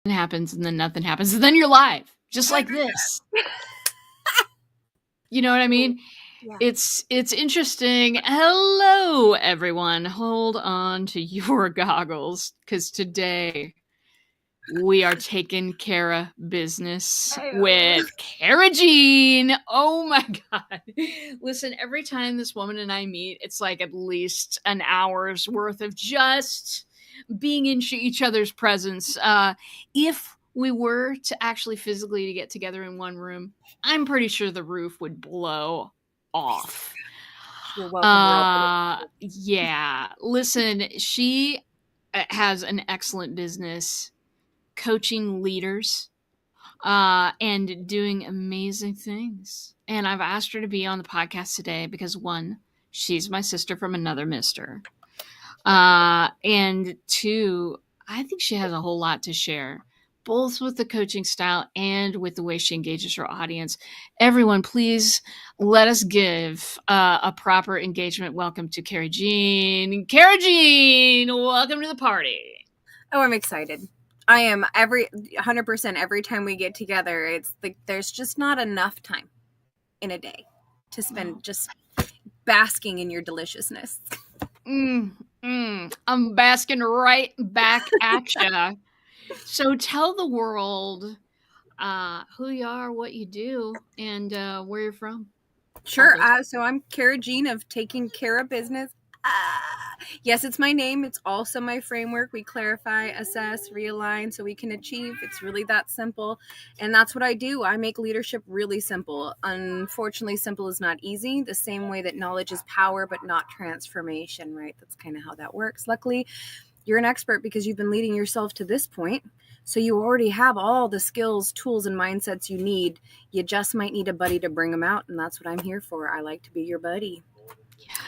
happens and then nothing happens. And then you're live, just like this. You know what I mean? Yeah. It's interesting. Hello, everyone. Hold on to your goggles, because today we are taking Cara business with Cara Jean. Oh my God. Listen, every time this woman and I meet, it's like at least an hour's worth of just being in each other's presence. If we were to actually physically to get together in one room, I'm pretty sure the roof would blow off. You're welcome. Yeah. Listen, she has an excellent business coaching leaders and doing amazing things. And I've asked her to be on the podcast today because, one, she's my sister from another mister. And two, I think she has a whole lot to share, both with the coaching style and with the way she engages her audience. Everyone, please let us give a proper engagement welcome to Cara Jean. Cara Jean, welcome to the party. Oh, I'm excited. I am 100% every time we get together. It's like there's just not enough time in a day to spend just basking in your deliciousness. I'm basking right back at you. So tell the world who you are, what you do, and where you're from. Sure. So I'm Cara Jean of Taking Cara Business. Yes, it's my name. It's also my framework. We clarify, assess, realign so we can achieve. It's really that simple. And that's what I do. I make leadership really simple. Unfortunately, simple is not easy. The same way that knowledge is power, but not transformation, right? That's kind of how that works. Luckily, you're an expert because you've been leading yourself to this point. So you already have all the skills, tools, and mindsets you need. You just might need a buddy to bring them out. And that's what I'm here for. I like to be your buddy.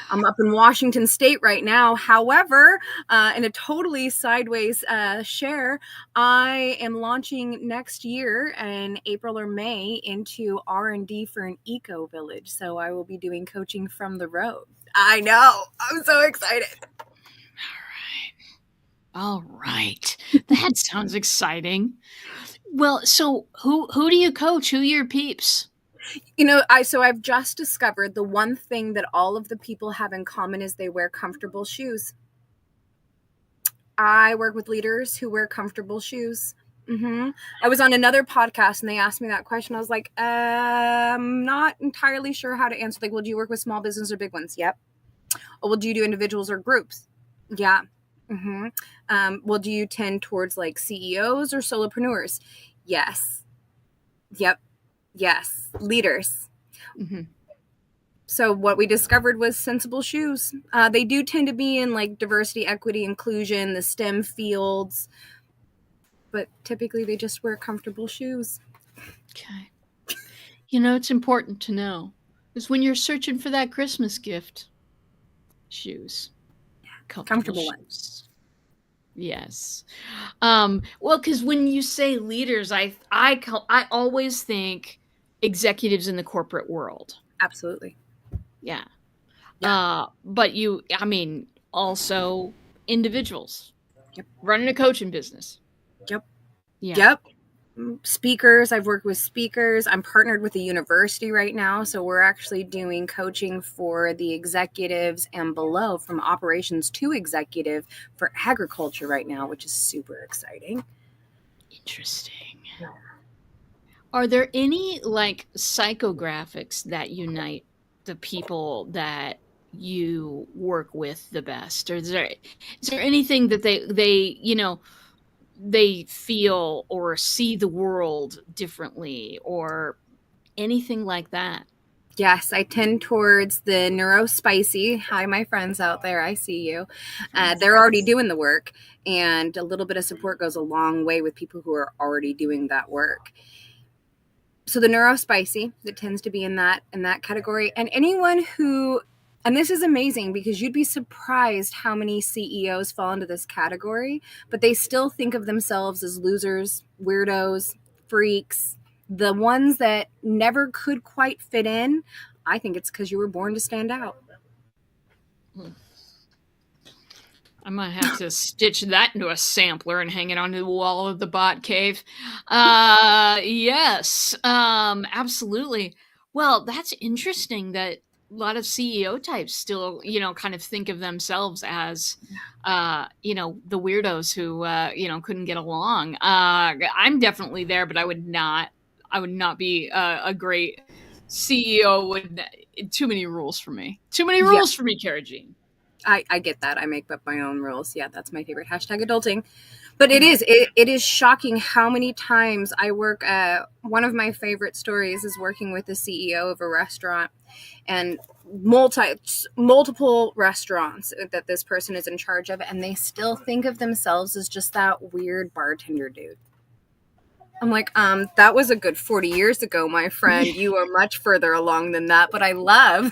I'm up in Washington State right now. However, in a totally sideways share, I am launching next year in April or May into R&D for an eco village. So I will be doing coaching from the road. I know. I'm so excited. All right. That sounds exciting. Well, so who do you coach? Who are your peeps? You know, I've just discovered the one thing that all of the people have in common is they wear comfortable shoes. I work with leaders who wear comfortable shoes. I was on another podcast and they asked me that question. I was like, I'm not entirely sure how to answer. Like, well, do you work with small business or big ones? Yep. Oh, well, do you do individuals or groups? Yeah. Well, do you tend towards like CEOs or solopreneurs? Yes. Yep. Yes. Leaders. So what we discovered was sensible shoes. They do tend to be in like diversity, equity, inclusion, the STEM fields, but typically they just wear comfortable shoes. Okay. You know, it's important to know is when you're searching for that Christmas gift, shoes. Comfortable ones. Yes. Well, because when you say leaders, I always think executives in the corporate world. Absolutely. Yeah. But also individuals. Yep. Running a coaching business. Yep. Yeah. Yep. Speakers. I've worked with speakers. I'm partnered with a university right now. So we're actually doing coaching for the executives and below, from operations to executive, for agriculture right now, which is super exciting. Interesting. Are there any like psychographics that unite the people that you work with the best? Or is there anything that they feel or see the world differently or anything like that? Yes, I tend towards the neurospicy. Hi, my friends out there. I see you. They're already doing the work, and a little bit of support goes a long way with people who are already doing that work. So the neurospicy, that tends to be in that category. And anyone who, and this is amazing because you'd be surprised how many CEOs fall into this category, but they still think of themselves as losers, weirdos, freaks, the ones that never could quite fit in. I think it's because you were born to stand out. I might have to stitch that into a sampler and hang it onto the wall of the bot cave. Yes, absolutely. Well, that's interesting that a lot of CEO types still, kind of think of themselves as, the weirdos who, couldn't get along. I'm definitely there, but I would not be a great CEO. Too many rules for me. Too many Yeah, rules for me, Cara Jean. I get that. I make up my own rules. Yeah, that's my favorite hashtag adulting. But it is shocking how many times I work. One of my favorite stories is working with the CEO of a restaurant, and multiple restaurants that this person is in charge of, and they still think of themselves as just that weird bartender dude. I'm like, that was a good 40 years ago, my friend. You are much further along than that, but I love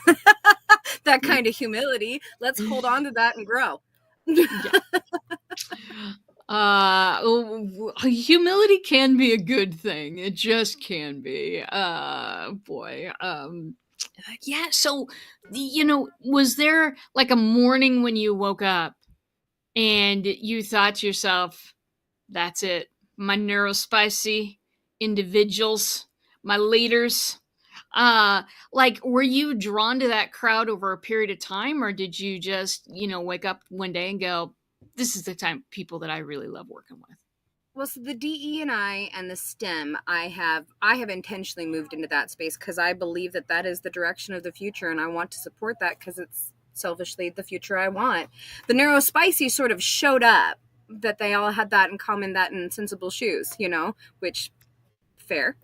that kind of humility. Let's hold on to that and grow. Yeah. Humility can be a good thing. It just can be. Boy. Yeah. So, was there like a morning when you woke up and you thought to yourself, that's it, my neurospicy individuals, my leaders? Like, were you drawn to that crowd over a period of time, or did you just, wake up one day and go, this is the time people that I really love working with? Well, so the DE&I and the STEM, I have intentionally moved into that space because I believe that that is the direction of the future, and I want to support that because it's selfishly the future I want. The neurospicy sort of showed up, that they all had that in common, that in sensible shoes, which fair.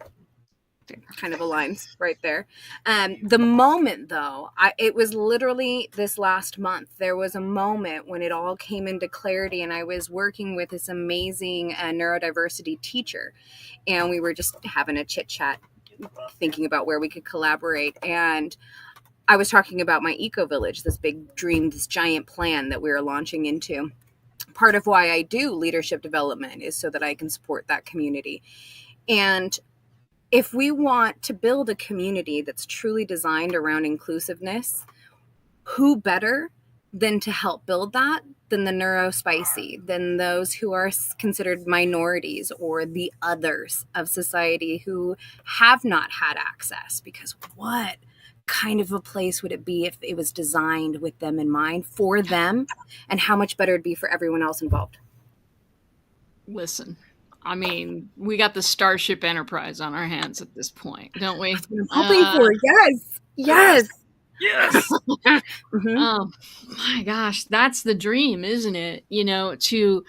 Kind of aligns right there. The moment, though, it was literally this last month. There was a moment when it all came into clarity, and I was working with this amazing neurodiversity teacher, and we were just having a chit chat, thinking about where we could collaborate. And I was talking about my eco village, this big dream, this giant plan that we were launching into. Part of why I do leadership development is so that I can support that community. And if we want to build a community that's truly designed around inclusiveness, who better than to help build that than the neurospicy, than those who are considered minorities or the others of society who have not had access? Because what kind of a place would it be if it was designed with them in mind, for them, and how much better it'd be for everyone else involved? Listen, I mean, we got the Starship Enterprise on our hands at this point, don't we? That's what I'm hoping for. Yes. Yes. Yes. Mhm. Oh my gosh, that's the dream, isn't it? To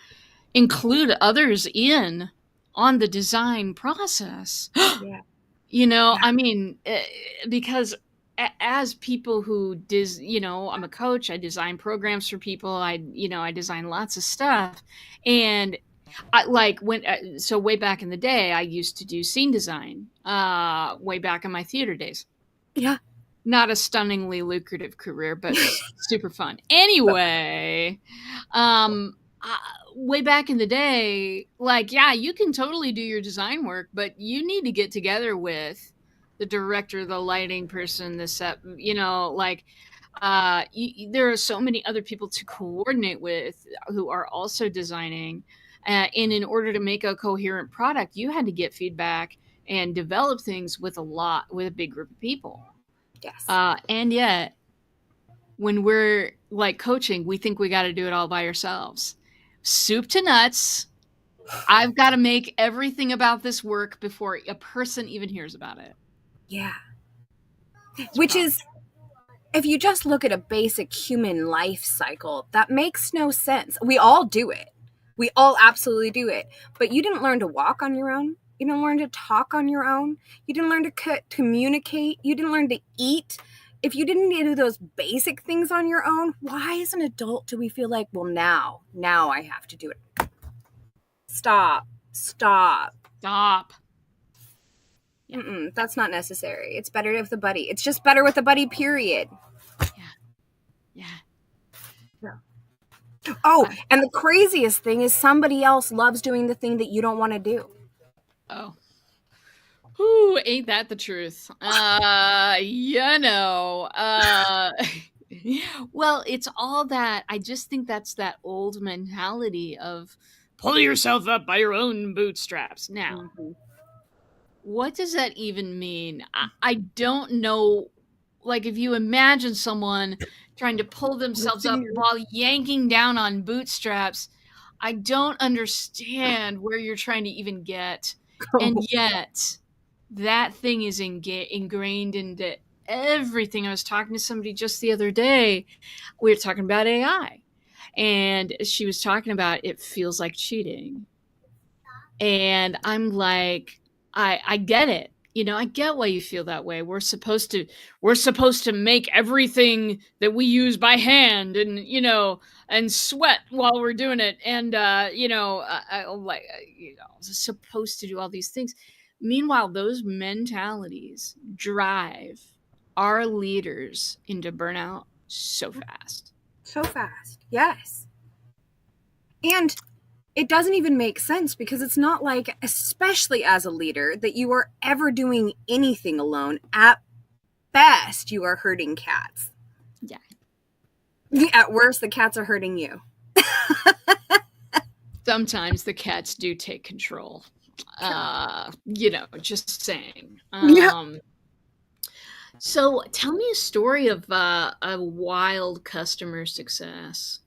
include others in on the design process. Yeah. I mean, because as people who I'm a coach, I design programs for people. I design lots of stuff. And I like so way back in the day, I used to do scene design, way back in my theater days. Yeah. Not a stunningly lucrative career, but super fun. Anyway, um, uh, way back in the day, like, yeah, you can totally do your design work, but you need to get together with the director, the lighting person, the set, like, there are so many other people to coordinate with who are also designing. And in order to make a coherent product, you had to get feedback and develop things with a big group of people. Yes. And yet, when we're like coaching, we think we got to do it all by ourselves. Soup to nuts. I've got to make everything about this work before a person even hears about it. Yeah. Which is, if you just look at a basic human life cycle, that makes no sense. We all do it. We all absolutely do it. But you didn't learn to walk on your own. You didn't learn to talk on your own. You didn't learn to communicate. You didn't learn to eat. If you didn't do those basic things on your own, why as an adult do we feel like, well, now I have to do it? Stop. That's not necessary. It's better with a buddy. It's just better with a buddy, period. Yeah. Oh, and the craziest thing is somebody else loves doing the thing that you don't want to do. Oh. Ooh, ain't that the truth? Well, it's all that. I just think that's that old mentality of pull yourself up by your own bootstraps. Now, Mm-hmm. what does that even mean? I don't know. Like, if you imagine someone trying to pull themselves up while yanking down on bootstraps, I don't understand where you're trying to even get. And yet, that thing is ingrained into everything. I was talking to somebody just the other day. We were talking about AI, and she was talking about it feels like cheating. And I'm like, I get it. You know, I get why you feel that way. We're supposed to make everything that we use by hand and, and sweat while we're doing it. And supposed to do all these things. Meanwhile, those mentalities drive our leaders into burnout so fast. So fast. Yes. And it doesn't even make sense because it's not like, especially as a leader, that you are ever doing anything alone. At best, you are hurting cats. Yeah. At worst, the cats are hurting you. Sometimes the cats do take control. Just saying. Yeah. So tell me a story of a wild customer success.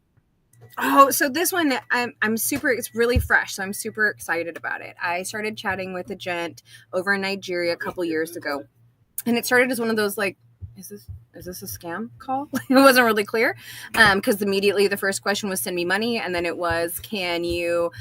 Oh, so this one, I'm super, it's really fresh. So I'm super excited about it. I started chatting with a gent over in Nigeria a couple years ago. And it started as one of those, like, is this a scam call? It wasn't really clear because immediately the first question was send me money. And then it was, can you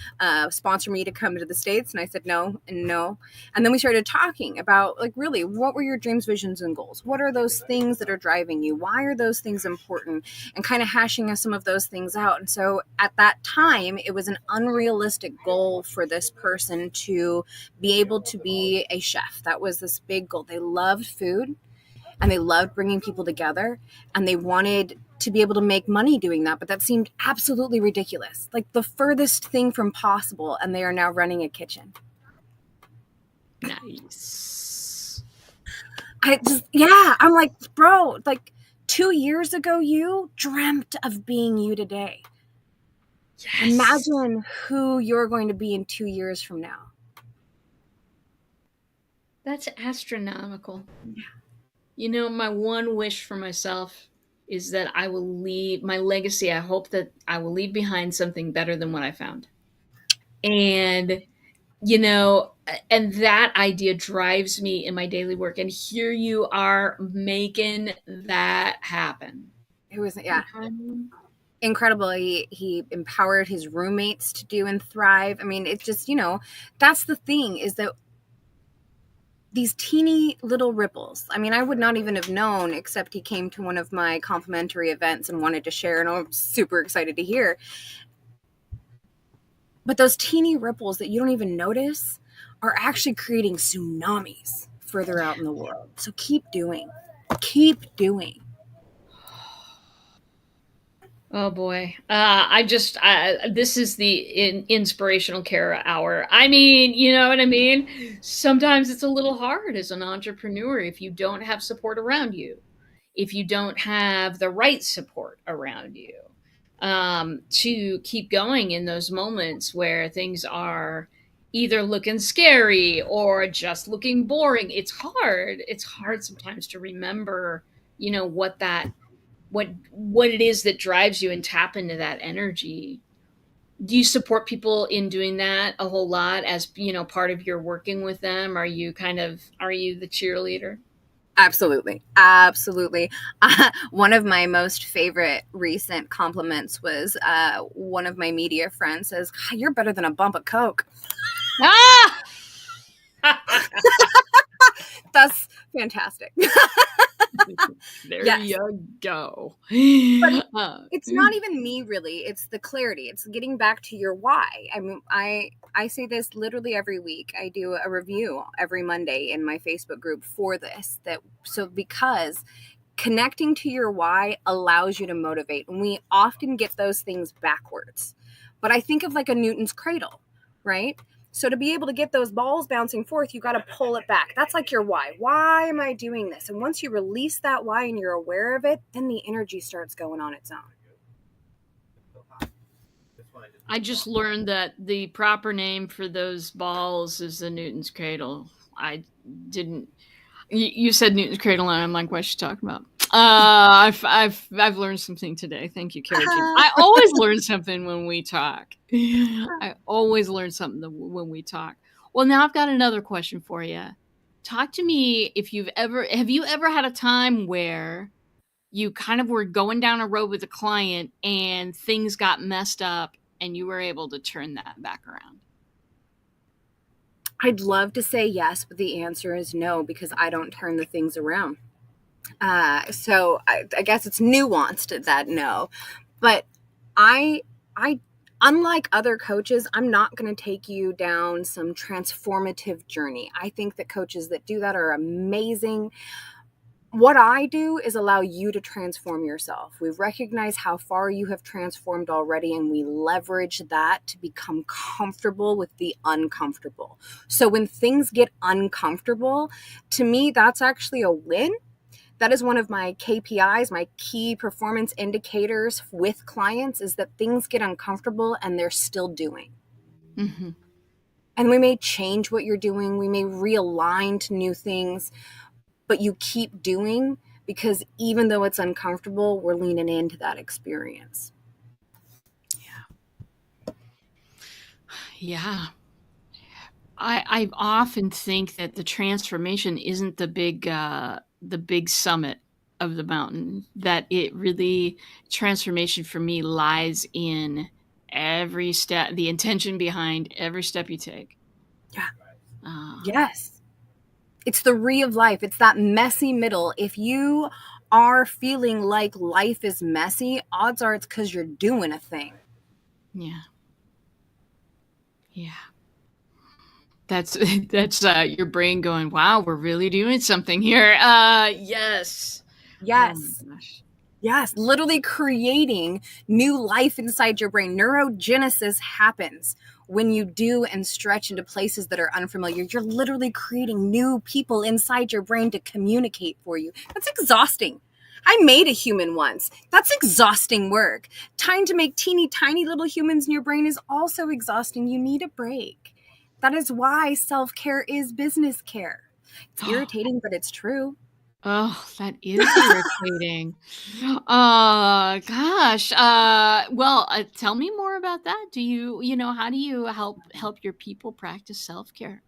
sponsor me to come to the States? And I said no and no. And then we started talking about, like, really, what were your dreams, visions, and goals? What are those things that are driving you? Why are those things important? And kind of hashing some of those things out. And so at that time, it was an unrealistic goal for this person to be able to be a chef. That was this big goal. They loved food. And they loved bringing people together, and they wanted to be able to make money doing that. But that seemed absolutely ridiculous, like the furthest thing from possible. And they are now running a kitchen. Nice. I'm like, bro, like 2 years ago, you dreamt of being you today. Yes. Imagine who you're going to be in 2 years from now. That's astronomical. Yeah. You know, my one wish for myself is that I will leave my legacy. I hope that I will leave behind something better than what I found. And, and that idea drives me in my daily work. And here you are making that happen. It was, incredible. He empowered his roommates to do and thrive. I mean, it's just, that's the thing, is that these teeny little ripples. I mean, I would not even have known, except he came to one of my complimentary events and wanted to share, and I'm super excited to hear. But those teeny ripples that you don't even notice are actually creating tsunamis further out in the world. So keep doing. Keep doing. Oh boy. This is the inspirational Cara hour. I mean, you know what I mean? Sometimes it's a little hard as an entrepreneur if you don't have support around you, if you don't have the right support around you, to keep going in those moments where things are either looking scary or just looking boring. It's hard. It's hard sometimes to remember, what it is that drives you and tap into that energy. Do you support people in doing that a whole lot as, part of your working with them? Are you the cheerleader? Absolutely. One of my most favorite recent compliments was one of my media friends says, "You're better than a bump of Coke." Ah! That's fantastic. There you go. But it's not even me, really. It's the clarity. It's getting back to your why. I mean, I say this literally every week. I do a review every Monday in my Facebook group for this. Because connecting to your why allows you to motivate. And we often get those things backwards. But I think of like a Newton's cradle, right? So to be able to get those balls bouncing forth, you got to pull it back. That's like your why. Why am I doing this? And once you release that why and you're aware of it, then the energy starts going on its own. I just learned that the proper name for those balls is the Newton's cradle. I didn't. You said Newton's cradle, and I'm like, what's she talking about? I've learned something today. Thank you, Cara Jean. I always learn something when we talk. I always learn something when we talk. Well, now I've got another question for you. Talk to me if have you ever had a time where you kind of were going down a road with a client and things got messed up and you were able to turn that back around? I'd love to say yes, but the answer is no, because I don't turn the things around. So I guess it's nuanced, that no, but I unlike other coaches, I'm not going to take you down some transformative journey. I think that coaches that do that are amazing. What I do is allow you to transform yourself. We recognize how far you have transformed already, and we leverage that to become comfortable with the uncomfortable. So when things get uncomfortable, to me, that's actually a win. That is one of my KPIs, my key performance indicators with clients, is that things get uncomfortable and they're still doing. Mm-hmm. And we may change what you're doing. We may realign to new things, but you keep doing, because even though it's uncomfortable, we're leaning into that experience. Yeah. I often think that the transformation isn't the big summit of the mountain, that it really, transformation for me lies in every step, the intention behind every step you take. Yeah. Yes. It's the re of life. It's that messy middle. If you are feeling like life is messy, odds are it's because you're doing a thing. Yeah. Yeah. That's your brain going, wow, we're really doing something here. Yes. Yes. Oh my gosh. Yes, literally creating new life inside your brain. Neurogenesis happens when you do and stretch into places that are unfamiliar. You're literally creating new people inside your brain to communicate for you. That's exhausting. I made a human once. That's exhausting work. Trying to make teeny tiny little humans in your brain is also exhausting. You need a break. That is why self-care is business care. It's irritating, but it's true. Oh, that is irritating. Gosh. Well, tell me more about that. Do how do you help your people practice self-care?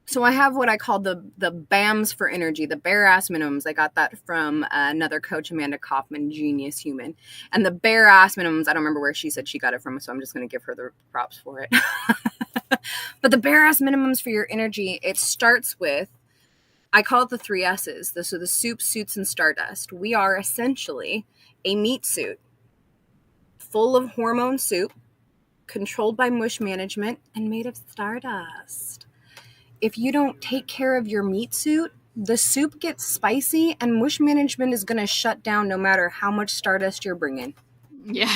So I have what I call the BAMs for energy, the bare ass minimums. I got that from another coach, Amanda Kaufman, genius human. And the bare ass minimums, I don't remember where she said she got it from, so I'm just going to give her the props for it. But the bare ass minimums for your energy, it starts with, I call it the 3 S's. So the soup, suits, and stardust. We are essentially a meat suit full of hormone soup, controlled by mush management, and made of stardust. If you don't take care of your meat suit, the soup gets spicy and mush management is going to shut down no matter how much stardust you're bringing. Yeah.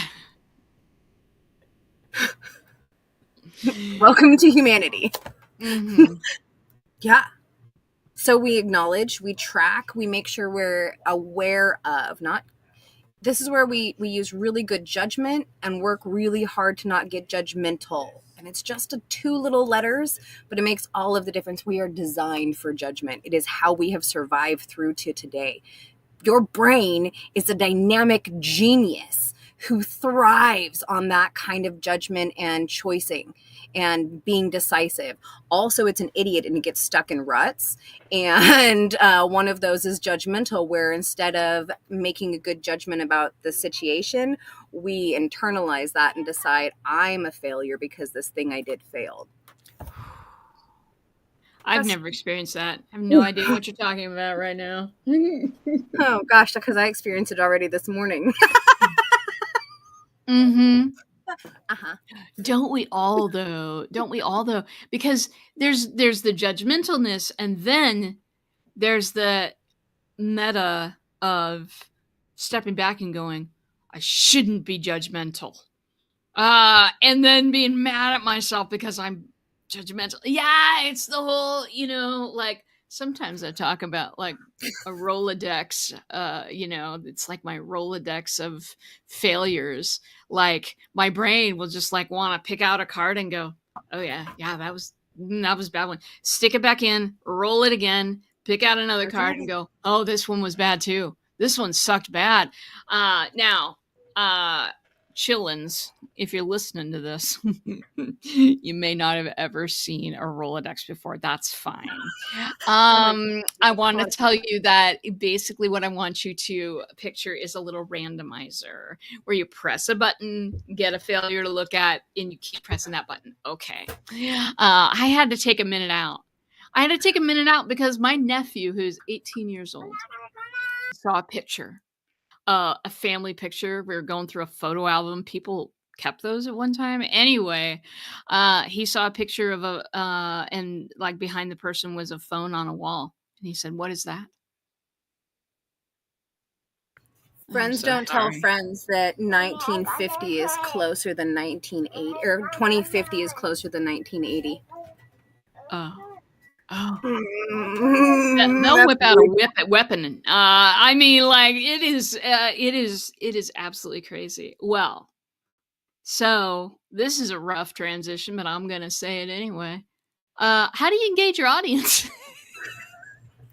Welcome to humanity. Mm-hmm. Yeah. So we acknowledge, we track, we make sure we're aware of, this is where we use really good judgment and work really hard to not get judgmental. And it's just 2 little letters, but it makes all of the difference. We are designed for judgment. It is how we have survived through to today. Your brain is a dynamic genius who thrives on that kind of judgment and choicing and being decisive. Also, it's an idiot and it gets stuck in ruts. And one of those is judgmental, where instead of making a good judgment about the situation, we internalize that and decide, I'm a failure because this thing I did failed. I've never experienced that. I have no idea what you're talking about right now. Oh gosh, because I experienced it already this morning. Mm-hmm. Uh-huh. Don't we all though? Because there's the judgmentalness, and then there's the meta of stepping back and going, I shouldn't be judgmental. And then being mad at myself because I'm judgmental. Yeah, it's the whole, like sometimes I talk about like a Rolodex, it's like my Rolodex of failures. Like my brain will just like want to pick out a card and go, oh yeah, that was a bad one. Stick it back in, roll it again, pick out another card and go, oh, this one was bad too. This one sucked bad. Now, chillins, if you're listening to this, you may not have ever seen a Rolodex before. That's fine. I want to tell you that basically what I want you to picture is a little randomizer where you press a button, get a failure to look at, and you keep pressing that button. Okay. I had to take a minute out. Because my nephew, who's 18 years old, saw a picture, a family picture. We were going through a photo album. People kept those at one time. Anyway, he saw a picture of and like behind the person was a phone on a wall. And he said, "What is that?" Friends don't tell friends that 1950 is closer than 1980, or 2050 is closer than 1980. Oh. They'll whip out a weapon. I mean, like it is absolutely crazy. Well, so this is a rough transition, but I'm gonna say it anyway. How do you engage your audience?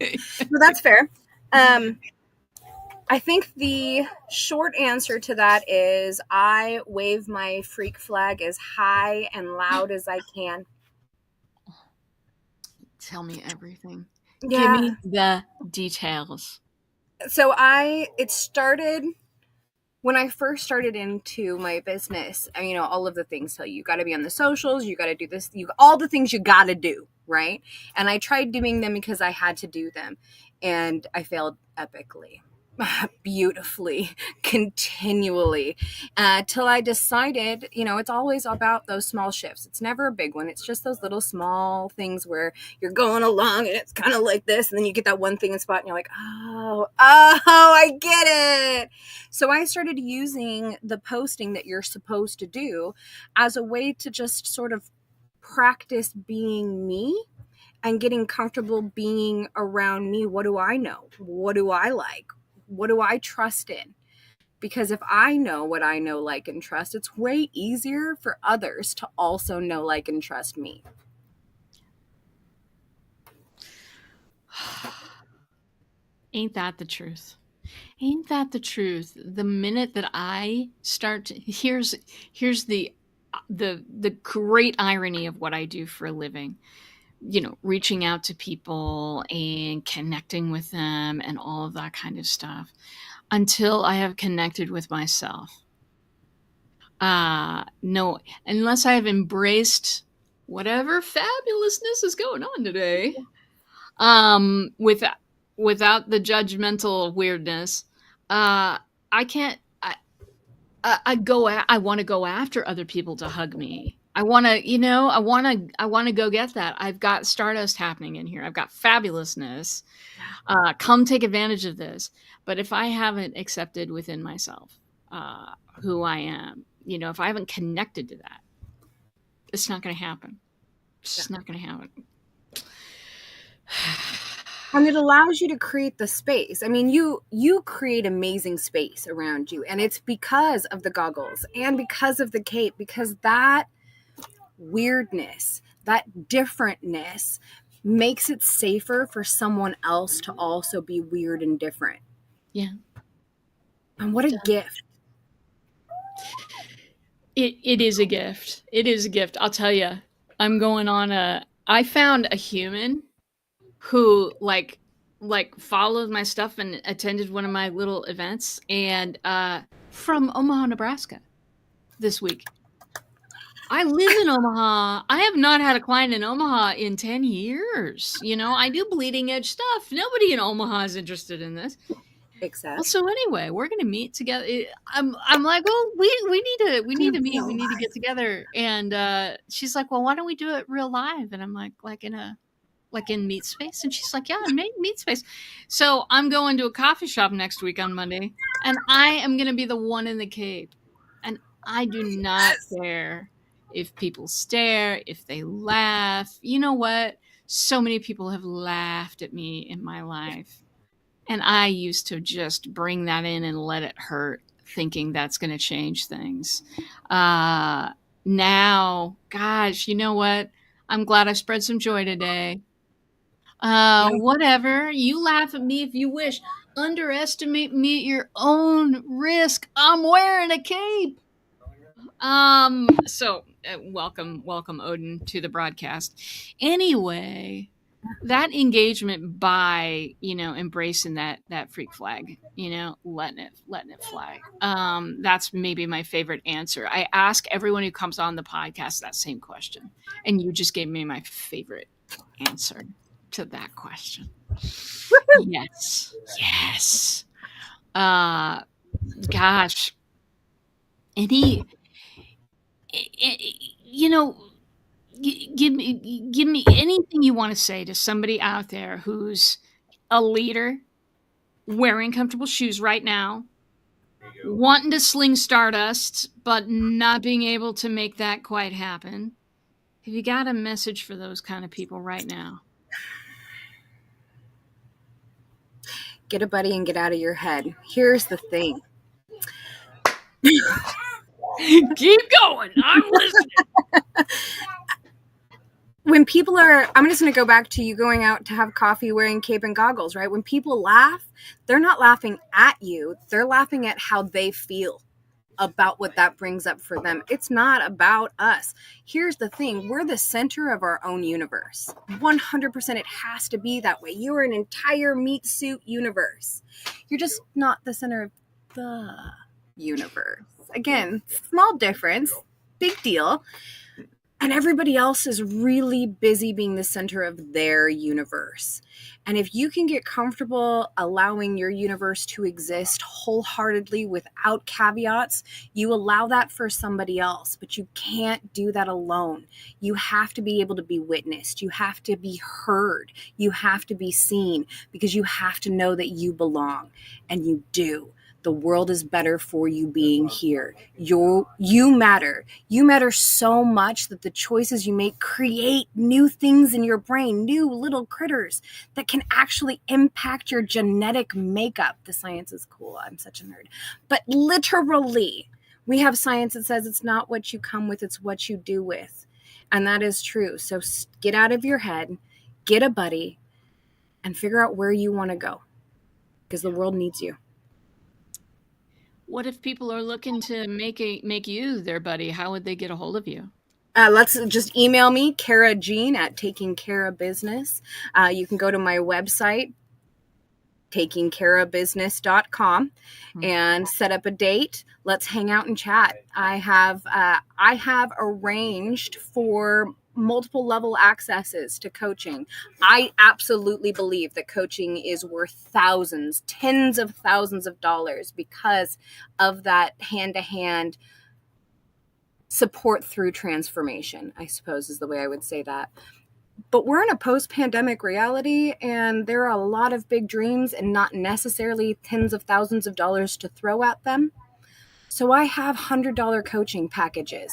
Well, that's fair. I think the short answer to that is I wave my freak flag as high and loud as I can. Tell me everything. Yeah. Give me the details. So it started when I first started into my business. All of the things tell you got to be on the socials, you got to do this, all the things you got to do, right? And I tried doing them because I had to do them, and I failed epically. Beautifully, continually, till I decided, it's always about those small shifts. It's never a big one. It's just those little small things where you're going along and it's kind of like this, and then you get that one thing in spot and you're like, oh, I get it. So I started using the posting that you're supposed to do as a way to just sort of practice being me and getting comfortable being around me. What do I know? What do I like? What do I trust in? Because if I know what I know, like, and trust, it's way easier for others to also know, like, and trust me. Ain't that the truth? Ain't that the truth? The minute that I start to, here's the great irony of what I do for a living. Reaching out to people and connecting with them and all of that kind of stuff until I have connected with myself. No, unless I have embraced whatever fabulousness is going on today, without the judgmental weirdness, I can't. I want to go after other people to hug me. I want to go get that. I've got stardust happening in here. I've got fabulousness. Come take advantage of this. But if I haven't accepted within myself who I am, if I haven't connected to that, it's not going to happen. It's just not going to happen. And it allows you to create the space. I mean, you create amazing space around you, and it's because of the goggles and because of the cape, because that weirdness, that differentness makes it safer for someone else to also be weird and different. Yeah. And what a gift. It is a gift. It is a gift. I'll tell you, I found a human who like followed my stuff and attended one of my little events, and from Omaha, Nebraska this week. I live in Omaha. I have not had a client in Omaha in 10 years. I do bleeding edge stuff. Nobody in Omaha is interested in this. Except. Well, so anyway, we're gonna meet together. I'm like, well, we need to meet. We need to get together. And she's like, well, why don't we do it real live? And I'm like in Meet Space, and she's like, yeah, Meet Space. So I'm going to a coffee shop next week on Monday, and I am gonna be the one in the cape, and I do not care if people stare, if they laugh. You know what? So many people have laughed at me in my life. And I used to just bring that in and let it hurt, thinking that's going to change things. Now, gosh, you know what? I'm glad I spread some joy today. Yeah. Whatever. You laugh at me if you wish. Underestimate me at your own risk. I'm wearing a cape. Welcome, Odin, to the broadcast. Anyway, that engagement by, embracing that freak flag, letting it fly. That's maybe my favorite answer. I ask everyone who comes on the podcast that same question, and you just gave me my favorite answer to that question. Yes. Yes. Gosh. Any you know give me anything you want to say to somebody out there who's a leader, wearing comfortable shoes right now, wanting to sling stardust but not being able to make that quite happen. Have you got a message for those kind of people right now? Get a buddy and get out of your head. Here's the thing. Keep going, I'm listening. When people are, I'm just going to go back to you going out to have coffee wearing cape and goggles, right? When people laugh, they're not laughing at you. They're laughing at how they feel about what that brings up for them. It's not about us. Here's the thing. We're the center of our own universe. 100% it has to be that way. You're an entire meat suit universe. You're just not the center of the universe. Again, small difference, big deal. And everybody else is really busy being the center of their universe. And if you can get comfortable allowing your universe to exist wholeheartedly without caveats, you allow that for somebody else. But you can't do that alone. You have to be able to be witnessed. You have to be heard. You have to be seen, because you have to know that you belong. And you do. The world is better for you being here. You matter. You matter so much that the choices you make create new things in your brain, new little critters that can actually impact your genetic makeup. The science is cool. I'm such a nerd. But literally, we have science that says it's not what you come with, it's what you do with. And that is true. So get out of your head, get a buddy, and figure out where you want to go, because the world needs you. What if people are looking to make you their buddy? How would they get a hold of you? Let's just email me, Cara Jean at Taking Cara Business. You can go to my website, takingcarabusiness.com, and set up a date. Let's hang out and chat. I have arranged for multiple level accesses to coaching. I absolutely believe that coaching is worth thousands, tens of thousands of dollars because of that hand-to-hand support through transformation, I suppose is the way I would say that. But we're in a post-pandemic reality, and there are a lot of big dreams and not necessarily tens of thousands of dollars to throw at them. So I have $100 coaching packages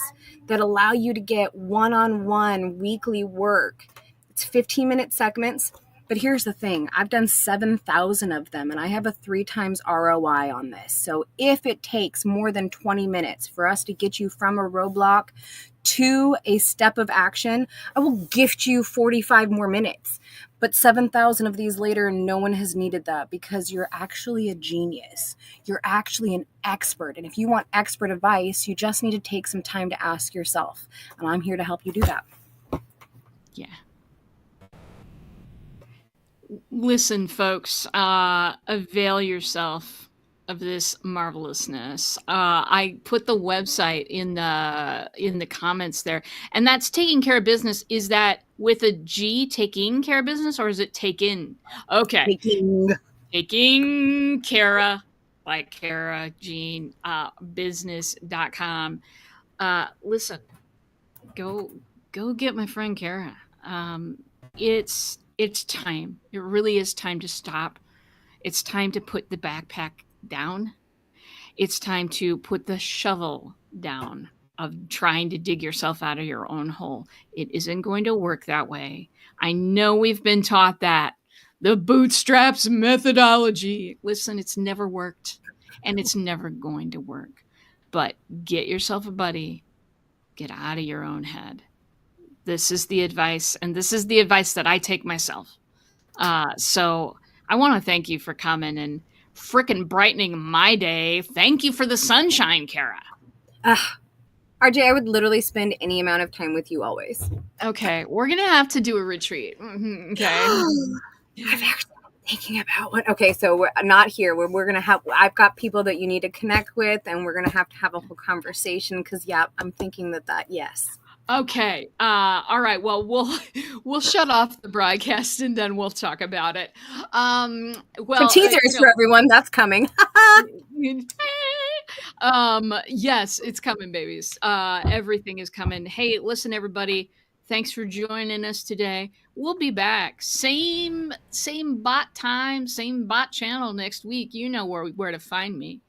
that allow you to get one-on-one weekly work. It's 15-minute segments. But here's the thing. I've done 7,000 of them, and I have a 3 times ROI on this. So if it takes more than 20 minutes for us to get you from a roadblock to a step of action, I will gift you 45 more minutes. But 7,000 of these later, no one has needed that, because you're actually a genius. You're actually an expert. And if you want expert advice, you just need to take some time to ask yourself. And I'm here to help you do that. Yeah. Listen, folks, avail yourself of this marvelousness. I put the website in the comments there, and that's Taking Care of Business. Is that with a G, Taking Care of Business, or is it Taking? Okay, Taking Cara, like Cara Jean, business.com. Listen, go get my friend Cara. It's time. It really is time to stop. It's time to put the backpack down. It's time to put the shovel down. of trying to dig yourself out of your own hole. It isn't going to work that way. I know we've been taught that. The bootstraps methodology. Listen, it's never worked and it's never going to work. But get yourself a buddy. Get out of your own head. This is the advice, and this is the advice that I take myself. So I want to thank you for coming and frickin' brightening my day. Thank you for the sunshine, Cara. RJ, I would literally spend any amount of time with you always. Okay, we're gonna have to do a retreat. Okay. I've actually been thinking about what. Okay, so we're not here. We're gonna have. I've got people that you need to connect with, and we're gonna have to have a whole conversation. Because yeah, I'm thinking that yes. Okay. All right. Well, we'll shut off the broadcast and then we'll talk about it. Well, so teasers for everyone. That's coming. Yes, it's coming, babies. Everything is coming. Hey, listen, everybody. Thanks for joining us today. We'll be back. Same bot time, same bot channel next week. You know where to find me.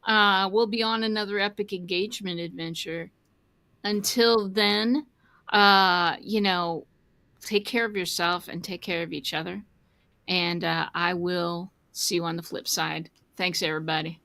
We'll be on another epic engagement adventure. Until then, take care of yourself and take care of each other. And I will see you on the flip side. Thanks, everybody.